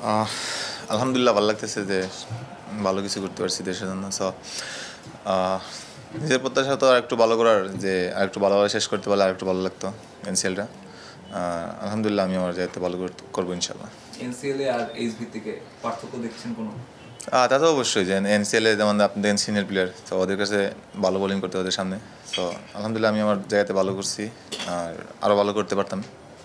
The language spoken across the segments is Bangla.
আহ আলহামদুলিল্লাহ ভালো লাগতেছে যে ভালো কিছু করতে পারছি দেশের জন্য। সো নিজের প্রত্যাশা তো আর একটু ভালো করার, যে আর একটু ভালোভাবে শেষ করতে পারলে আর একটু ভালো লাগতো এনসিএলটা। আলহামদুলিল্লাহ আমি আমার জায়গাতে ভালো করবো ইনশাল্লাহ। এনসিএল এ আর এইচবি থেকে পার্থক্য দেখছেন কোনো? তা তো অবশ্যই, যে এনসিএলে যেমন আপনি দেখেন সিনিয়র প্লেয়ার, তো ওদের কাছে ভালো বোলিং করতে ওদের সামনে। তো আলহামদুলিল্লাহ আমি আমার জায়গাতে ভালো করছি, আর আরও ভালো করতে পারতাম।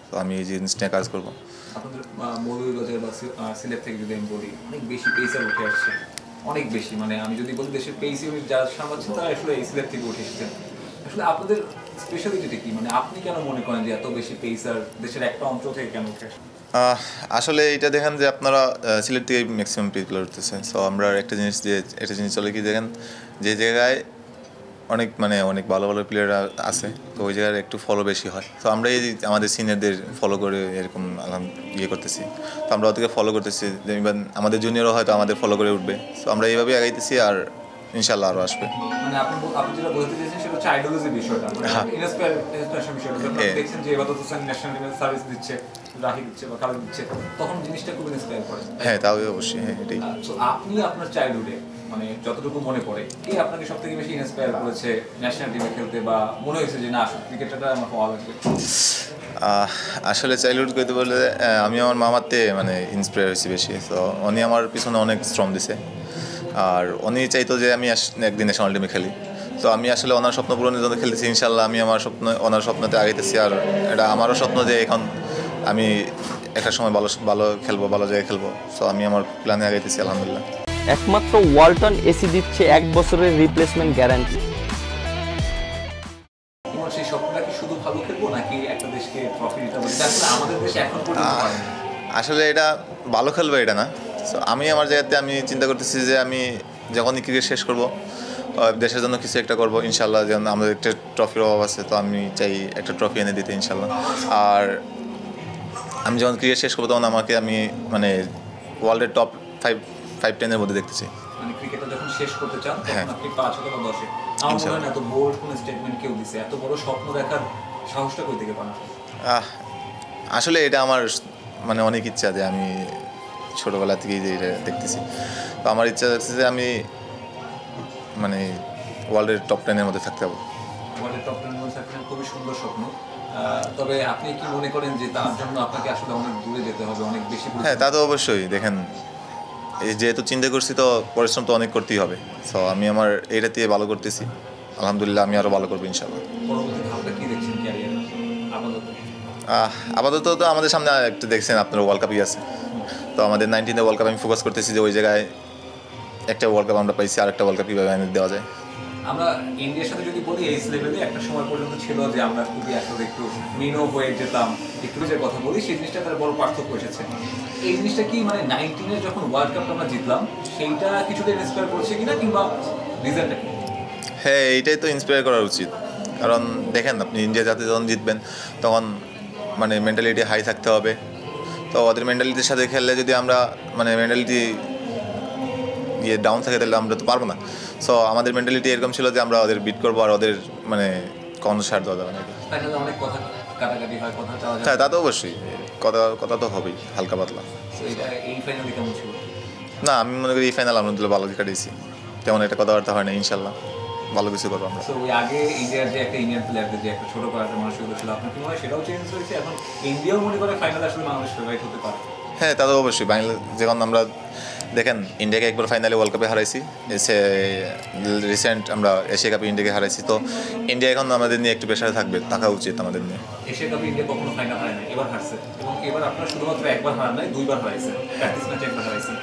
তো আমি এই জিনিস নিয়ে কাজ করবো। আপনাদের মৌলভীবাজার বা সিলেট থেকে যদি আমি বলি, অনেক বেশি পেসার উঠে আসছে, অনেক বেশি। মানে আমি যদি বলি দেশের পেস ইউনিট যারা সামলাচ্ছেন তারা আসলে এই সিলেট থেকে উঠে এসেছেন। আসলে আপনাদের স্পেশালিটিটা কি? মানে আপনি কেন মনে করেন যে এত বেশি পেসার দেশের একটা অঞ্চল থেকে কেন উঠে আসে? আসলে এটা দেখেন যে আপনারা সিলেট থেকে ম্যাক্সিমাম প্লেয়ার উঠতেছে। সো আমরা একটা জিনিস চলে কি দেখেন, যে জায়গায় অনেক ভালো ভালো প্লেয়ার আছে, তো ওই জায়গায় একটু ফলো বেশি হয়। তো আমরা এই আমাদের সিনিয়রদের ফলো করে এরকম করতেছি। তো আমরা ওদেরকে ফলো করতেছি, ইভেন আমাদের জুনিয়রও হয়তো আমাদের ফলো করে উঠবে। তো আমরা এইভাবেই আগাইতেছি, আর ইনশাল্লাহ আরও আসবে। মানে আপনি যেটা বলতে চাইছেন সেটা হচ্ছে আইডোলজির বিষয়টা, মানে ইন্সপিরেশন বিষয়টা। যখন আপনি দেখছেন যে ইবাদত হোসেন ন্যাশনাল টিমে সার্ভিস দিচ্ছে, রাহি দিচ্ছে বা খালেদ দিচ্ছে, তখন জিনিসটা খুব ইন্সপায়ার করে। হ্যাঁ, তাও অবশ্যই, হ্যাঁ এটাই। তো আপনি আপনার চাইল্ডহুডে, মানে যতটুকু মনে পড়ে, কে আপনাকে সব থেকে বেশি ইন্সপায়ার করেছে ন্যাশনাল টিমে খেলতে, বা মনে হয়েছে যে না ক্রিকেটটা আমার হওয়া লাগবে? আসলে চাইল্ডহুড করতে বলে আমি আমার মামাতে ইন্সপায়ার হয়েছি বেশি। তো উনি আমার পিছনে অনেক শ্রম দিছে, আর উনি চাইতো যে আমি একদিন ন্যাশনাল টিমে খেলি। তো আমি আসলে ওনার স্বপ্ন পূরণের জন্য খেলতেছি। ইনশাল্লাহ আমি ওনার স্বপ্নতে আগাইতেছি, আর এটা আমারও স্বপ্ন যে এখন আমি একটা সময় ভালো ভালো খেলবো, ভালো জায়গায় খেলবো। সো আমি আমার প্ল্যানে আগাইতেছি আলহামদুলিল্লাহ। একমাত্র ওয়ালটন এসি দিচ্ছে 1 বছরের রিপ্লেসমেন্ট গ্যারান্টি। তোমার সেই স্বপ্নটা কি শুধু ভালো খেলবো, নাকি একটা দেশকে ট্রফি দিতে হবে? আসলে আমাদের দেশে এখন পর্যন্ত পারেনি। আসলে এটা ভালো খেলবো এটা না। সো আমি আমার জায়গাতে আমি চিন্তা করতেছি যে আমি যখনই ক্রিকেট শেষ করবো, দেশের জন্য কিছু একটা করবো ইনশাল্লাহ। যেমন আমাদের একটা ট্রফির অভাব আছে, তো আমি চাই একটা ট্রফি এনে দিতে ইনশাল্লাহ। আর আমি যখন ক্রিকেট শেষ করবো তখন আমি ওয়ার্ল্ডের টপ 5-10-এর মধ্যে দেখতেছি। মানে ক্রিকেটটা যখন শেষ করতে চান হ্যাঁ, তখন আপনি 5 অথবা 10-এ। আমার মনে হয় না এত বোল্ড কোনো স্টেটমেন্ট কেউ দিছে, এত বড় স্বপ্ন দেখার সাহসটা কই থেকে পান? আসলে এটা আমার অনেক ইচ্ছা, যে আমি ছোটোবেলা থেকেই যে এটা দেখতেছি। তো আমার ইচ্ছা আছে যে আমি ওয়ার্ল্ডের টপ 10-এর মধ্যে থাকতে হবে। ওয়ার্ল্ডের টপ 10 মধ্যে থাকছেন, খুবই সুন্দর স্বপ্ন। তবে আপনি কি মনে করেন যে তার জন্য আপনাকে আসলে অনেক দূরে যেতে হবে, অনেক বেশি হ্যাঁ, তা তো অবশ্যই। দেখেন, এই যেহেতু চিন্তা করছি, তো পরিশ্রম তো অনেক করতেই হবে। সো আমি আমার এইটা দিয়ে ভালো করতেছি, আলহামদুলিল্লাহ আমি আরও ভালো করবো ইনশাল্লাহ। পরবর্তী ধাপটা কি দেখছেন ক্যারিয়ারে আপাতত? আপাতত তো আমাদের সামনে একটা দেখছেন আপনার ওয়ার্ল্ড কাপই আছে। তো আমাদের 19 ওয়ার্ল্ড কাপ আমি ফোকাস করতেছি, যে ওই জায়গায় একটা ওয়ার্ল্ড কাপ আমরা পাইছি, আর একটা ওয়ার্ল্ড কাপ কীভাবে এনে দেওয়া যায়। আমরা ইন্ডিয়ার সাথে যদি বলি, এই লেভেলে একটা সময় পর্যন্ত ছিল যে আমরা খুবই আসলে একটু মিনো হয়ে যেতাম। একটু যে কথা বলি, সেই জিনিসটা তার বড় পার্থক্য এসেছে। এই জিনিসটা কি মানে 19-এ যখন ওয়ার্ল্ড কাপটা আমরা জিতলাম, সেইটা কিছুটা ইন্সপায়ার করছে কিনা, কিংবা রিজনটা কি? হ্যাঁ, এইটাই তো ইন্সপায়ার করা উচিত। কারণ দেখেন, আপনি ইন্ডিয়া জাতি যখন জিতবেন, তখন মেন্টালিটি হাই থাকতে হবে। তো ওদের মেন্টালিটির সাথে খেললে যদি আমরা মেন্টালিটি ডাউন থাকে, তাহলে আমরা তো পারবো না। সো আমাদের মেন্টালিটি এরকম ছিল যে আমরা ওদের বিট করবো, আর ওদের কনসার্ট দেওয়া যাবে না। অনেক কথা কাটাকাটি হয়, কথা চাওয়া যায়। হ্যাঁ, তা তো অবশ্যই, কথা তো হবেই হালকা পাতলা। এই ফাইনালে কেমন ছিল? না, আমি মনে করি এই ফাইনাল আলহামদুলিল্লাহ ভালো কাটিয়েছি। তেমন একটা কথাবার্তা হয় না, ইনশাল্লাহ ভালো কিছু করবো আমরা। ওই আগে ইন্ডিয়ার যে একটা ইন্ডিয়ান প্লেয়ারদের যে একটা ছোট করার মানসিকতা ছিল, আপনার কি মনে হয় সেটাও চেঞ্জ হয়েছে? এখন ইন্ডিয়াও মনে করে ফাইনালে আসলে বাংলাদেশ ফেভারিট হতে পারে? হ্যাঁ, তা তো অবশ্যই। যখন আমরা দেখেন ইন্ডিয়াকে একবার ফাইনালে ওয়ার্ল্ড কাপে হারাইছি, রিসেন্ট আমরা এশিয়া কাপে ইন্ডিয়াকে হারাইছি। তো ইন্ডিয়া এখন আমাদের নিয়ে একটু প্রেশারে থাকা উচিত আমাদের নিয়ে। এশিয়া কাপে ইন্ডিয়া কখনো ফাইনাল হারায় না, এবার হারছে। এবং এবার আপনারা শুধুমাত্র একবার হারান নাই, 2বার হারাইছে, প্র্যাকটিস ম্যাচে একবার হারাইছে।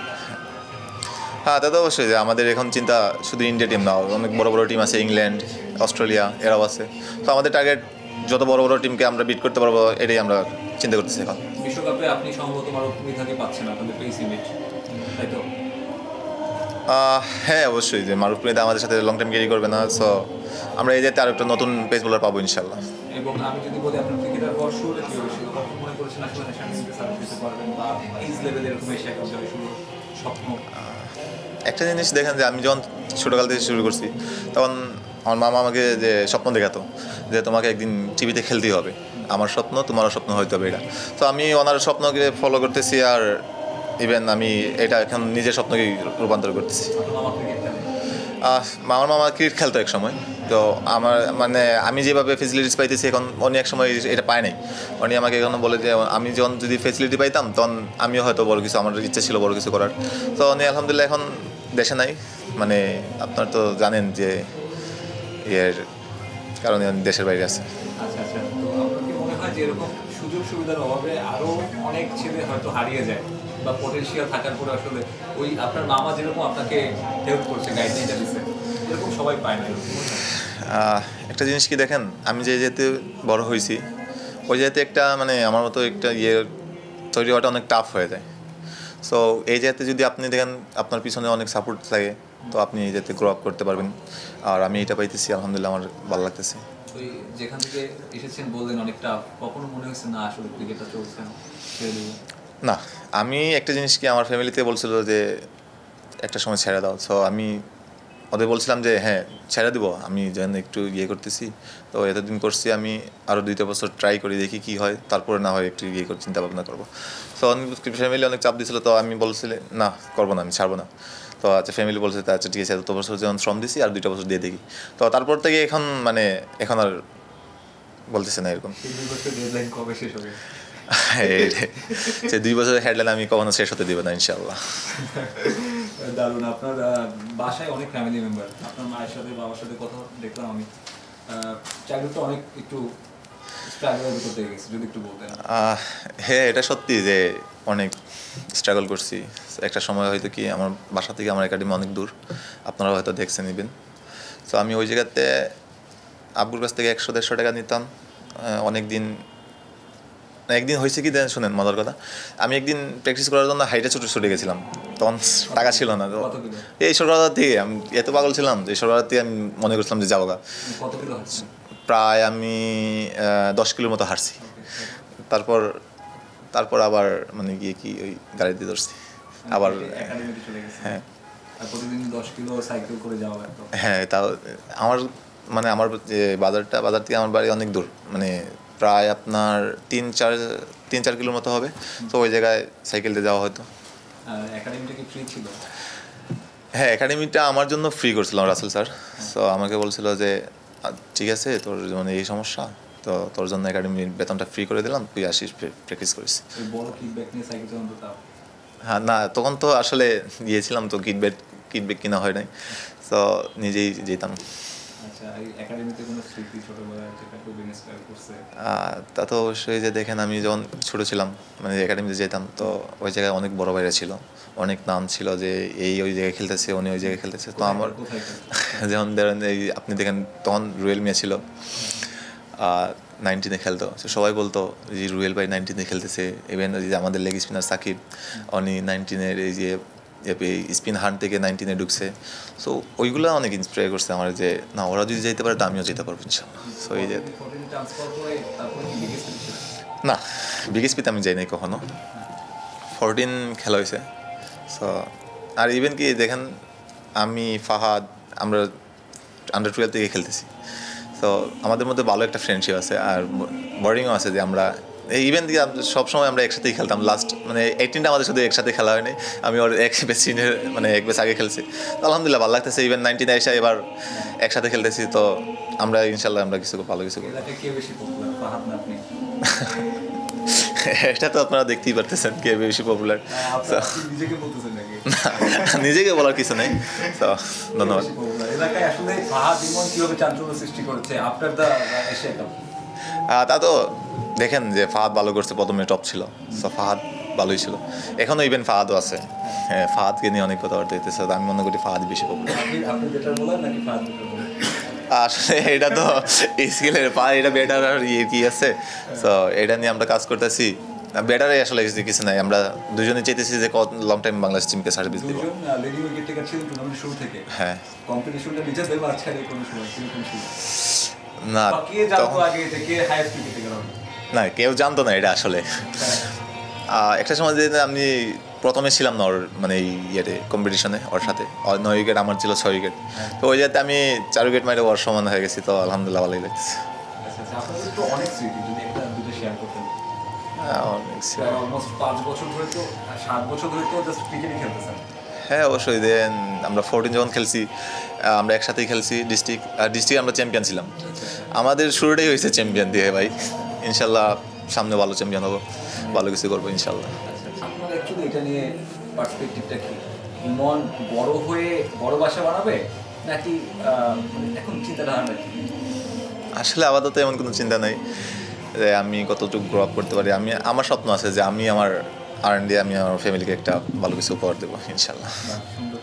হ্যাঁ, তা তো অবশ্যই, যে আমাদের এখন চিন্তা শুধু ইন্ডিয়া টিম না, অনেক বড় বড় টিম আছে, ইংল্যান্ড, অস্ট্রেলিয়া, এরাও আছে। তো আমাদের টার্গেট যত বড় বড় টিমকে আমরা বিট করতে পারবো, এটাই আমরা চিন্তা করতেছি এখন। বিশ্বকাপে আপনি সম্ভবত মারুফ মৃধাকে পাচ্ছেন আপনাদের পেস ইউনিট, তাই তো? হ্যাঁ, অবশ্যই, যে মারুফ মৃধা আমাদের সাথে লং টাইম ক্যারি করবে না। সো আমরা এই জায়গাতে আর একটা নতুন পেস বোলার পাবো ইনশাল্লাহ। এবং আমি যদি বলি আপনার ক্রিকেটার হওয়ার শুরুটা কী হয়েছিল, কখন মনে করেছেন আসলে ন্যাশনাল টিমকে সার্ভিস দিতে পারবেন, বা এইজ লেভেলে এরকম এশিয়া কাপ যাবে শুরু স্বপ্ন? একটা জিনিস দেখেন, যে আমি যখন ছোটোকাল থেকে শুরু করছি, তখন আমার মামা আমাকে যে স্বপ্ন দেখাতো, যে তোমাকে একদিন টিভিতে খেলতেই হবে। আমার স্বপ্ন, তোমারও স্বপ্ন হয়তো হবে এটা। তো আমি ওনার স্বপ্নকে ফলো করতেছি, আর ইভেন আমি এটা এখন নিজের স্বপ্নকে রূপান্তর করতেছি। আপনার মামা ক্রিকেট খেলে? আমার মামা ক্রিকেট খেলতো এক সময়, তো আমার মানে আমি যেভাবে ফেসিলিটিস পাইতেছি এখন উনি এক সময় এটা পায় নাই। উনি আমাকে এখন বলে যে আমি যখন যদি ফেসিলিটি পাইতাম তখন আমিও হয়তো বড় কিছু, আমার ইচ্ছা ছিল বড় কিছু করার। তো উনি আলহামদুলিল্লাহ এখন দেশে নাই, মানে আপনার তো জানেন যে এর কারণে উনি দেশের বাইরে আছে। আচ্ছা আচ্ছা, তো আপনার কি মনে হয় যে এরকম সুযোগ সুবিধার অভাবে আরো অনেক ছেলে হয়তো হারিয়ে যায় বা পটেনশিয়াল থাকার পরে আসলে ওই আপনার মামা যেরকম আপনাকে হেল্প করছে, গাইডলাইনটা দিচ্ছে, এরকম সবাই পায় না? এরকম মনে হয়? একটা জিনিস কি দেখেন, আমি যে যেতে বড় হয়েছি ওই জায়গাতে একটা মানে আমার মতো একটা তৈরি হওয়াটা অনেক টাফ হয়ে যায়। সো এই জায়গাতে যদি আপনি দেখেন আপনার পিছনে অনেক সাপোর্ট থাকে, তো আপনি এই জায়গাতে গ্রো আপ করতে পারবেন। আর আমি এটা পাইতেছি, আলহামদুলিল্লাহ আমার ভালো লাগতেছে। ওই যেখান থেকে এসেছেন বললেন অনেকটা, কখনো মনে হয়েছে না আসলে ক্রিকেটটা চলছে না, ছেড়ে দেবো? না, আমি একটা জিনিস কি আমার ফ্যামিলিতে বলছিল যে একটা সময় ছেড়ে দাও। সো আমি ওদের বলছিলাম যে হ্যাঁ ছেড়ে দিব, আমি যেন একটু করতেছি, তো এতদিন করছি, আমি আরও 2টা বছর ট্রাই করি, দেখি কী হয়, তারপরে না হয় একটু করে চিন্তা ভাবনা করবো। তো ফ্যামিলি অনেক চাপ দিয়েছিল, তো আমি বলছিলাম না করবো না, আমি ছাড়বো না। তো আচ্ছা ফ্যামিলি বলছে তা আচ্ছা ঠিক আছে, এত বছর যখন শ্রম দিছি আর 2টা বছর দিয়ে দেখি। তো তারপর থেকে এখন মানে এখন আর বলতেছে না এরকম। এই 2 বছর ডেডলাইন কবে শেষ হবে? সে 2 বছরের হেডলাইন আমি কখনো শেষ হতে দিব না ইনশাআল্লাহ। দারুণ। আপনার বাসায় অনেক ফ্যামিলি মেম্বার, আপনার মায়ের সাথে বাবার সাথে কথা দেখলাম আমি, চাইল্ডহুডটা অনেক একটু স্ট্রাগলের ভিতর দিয়ে গেছে, যদি একটু বলতেন। হ্যাঁ এটা সত্যি যে অনেক স্ট্রাগল করছি। একটা সময় হয়তো কি আমার বাসা থেকে আমার একাডেমি অনেক দূর, আপনারা হয়তো দেখছেন ইভেন। তো আমি ওই জায়গাতে আব্বুর কাছ থেকে 100-150 টাকা নিতাম অনেক দিন। একদিন হয়েছে কি দেন শুনেন মজার কথা, আমি একদিন প্র্যাকটিস করার জন্য হাইটে ছুটে গেছিলাম, তখন টাকা ছিল না। তো এই সরকার থেকে আমি এত পাগল ছিলাম যে সরকার থেকে আমি মনে করছিলাম যে যাবো গা। কত কিলো হাঁটছেন? প্রায় আমি 10 কিলোর মতো হাঁটছি। তারপর আবার মানে গিয়ে কি ওই গাড়ি দিয়ে ধরছি আবার। একাডেমিতে চলে গেছে। হ্যাঁ আর প্রতিদিন 10 কিলো সাইকেল করে যাওয়া একদম। হ্যাঁ, তাও আমার মানে আমার যে বাজার থেকে আমার বাড়ি অনেক দূর, মানে প্রায় আপনার 3-4 কিলোর মতো হবে। তো ওই জায়গায় সাইকেল দিয়ে যাওয়া হতো। আর একাডেমিটা কি ফ্রি ছিল? হ্যাঁ, একাডেমিটা আমার জন্য ফ্রি করছিলাম রাসেল স্যার। সো আমাকে বলছিল যে ঠিক আছে তোর মানে এই সমস্যা, তো তোর জন্য একাডেমির বেতনটা ফ্রি করে দিলাম, তুই আসিস প্র্যাকটিস করিস। ওই বড় কিকব্যাক নিয়ে সাইকেল চালানো তো? হ্যাঁ না, তখন তো আসলে গিয়েছিলাম, তো কিটব্যাক কিনা হয় নাই, তো নিজেই যেতাম। আচ্ছা, এই একাডেমিতে কোনো স্মৃতি ছোটবেলায় যেটা খুব ইন্সপায়ার করছে? তা তো অবশ্যই যে দেখেন আমি যখন ছোটো ছিলাম মানে একাডেমিতে যেতাম, তো ওই জায়গায় অনেক বড় ভাইরা ছিল, অনেক নাম ছিল যে ওই জায়গায় খেলতেছে, উনি ওই জায়গায় খেলতেছে। তো আমার যেমন ধরেন এই আপনি দেখেন তখন রুয়েল মিয়া ছিল, 19-এ খেলতো, সবাই বলতো যে রুয়েল ভাই 19-এ খেলতেছে। ইভেন ওই যে আমাদের লেগ স্পিনার সাকিব, উনি 19-এর এই যে স্পিন হান্ট থেকে 19-এ ঢুকছে। সো ওইগুলো অনেক ইন্সপায়ার করছে আমার, যে না ওরা যদি যেতে পারে তো আমিও যেতে পারবো ইনশাআল্লাহ। সো এই যে না বিগেসপিতে আমি যাই নাই কখনো, 14 খেলা হয়েছে। সো আর ইভেন কি দেখেন আমি ফাহাদ আমরা আন্ডার-12 থেকে খেলতেছি, তো আমাদের মধ্যে ভালো একটা ফ্রেন্ডশিপ আছে, আর বোর্ডিংও আছে যে আমরা ইভেন কি সবসময় আমরা একসাথেই খেলতাম। লাস্ট মানে 18টা আমাদের সাথে একসাথে খেলা হয়নি, আমি ওর এক ব্যাচ সিনিয়র মানে এক ব্যাচ আগে খেলছি। তো আলহামদুলিল্লাহ ভালো লাগতেছে, ইভেন 19-এ এসে এবার একসাথে খেলতেছি। তো আমরা ইনশাল্লাহ আমরা ভালো কিছু করবো। এটা তো আপনারা দেখতেই পারতেছেন কে বেশি পপুলার। নিজেকে বলার কিছু নেই। তো ধন্যবাদ। তা তো দেখেন যে ফাহাদ ভালো করছে, প্রথমে টপ ছিল, সো ফাহাদ ভালোই ছিল, এখনো ইভেন ফাহাদও আছে। হ্যাঁ, ফাহাদকে নিয়ে অনেক কথাবার্তা হইতেছে, আমি মনে করি ফাহাদ বেশি পপুলার। আসলে এটা তো স্কিলের এটা বেটার আর কি আছে, সো এটা নিয়ে আমরা কাজ করতেছি। বেটারে আসলে কিছু নাই, আমরা দুজনে চাইতেছি যে লং টাইম বাংলাদেশ টিমকে সার্ভিস দিব। হ্যাঁ না, না কেউ জানতো না এটা আসলে। একটা সময় যে আমি প্রথমে ছিলাম না ওর মানে ইয়েতে কম্পিটিশনে, ওর সাথে 9 উইকেট আমার ছিল 6 উইকেট, তো ওই জায়গাতে আমি 4 উইকেট মাইরে ওর সমান হয়ে গেছি। তো আলহামদুলিল্লাহ ভালোই লাগতেছে। প্রায় অলমোস্ট 5 বছর ধরে তো 7 বছর ধরে তো জাস্ট ক্রিকেটই খেলতেছেন। হ্যাঁ অবশ্যই দেন আমরা 14 যখন খেলছি আমরা একসাথেই খেলছি ডিস্ট্রিক্ট আমরা চ্যাম্পিয়ন ছিলাম। আমাদের শুরুটাই হয়েছে চ্যাম্পিয়ন দিয়ে ভাই, ইনশাল্লাহ সামনে ভালো চ্যাম্পিয়ন হবো, ভালো কিছু করবো ইনশাল্লাহ। আপনার অ্যাকচুয়ালি এটা নিয়ে পার্সপেক্টিভটা কি? ইমন বড় হয়ে বড় বাসা বানাবে নাকি মানে এখন চিন্তাধারাটা কি? আসলে আপাতত এমন কোনো চিন্তা নেই যে আমি কতটুকু গ্রো আপ করতে পারি। আমার স্বপ্ন আছে যে আমি আমার আর্ন দিয়ে আমি আমার ফ্যামিলিকে একটা ভালো কিছু উপহার দেবো ইনশাল্লাহ। সুন্দর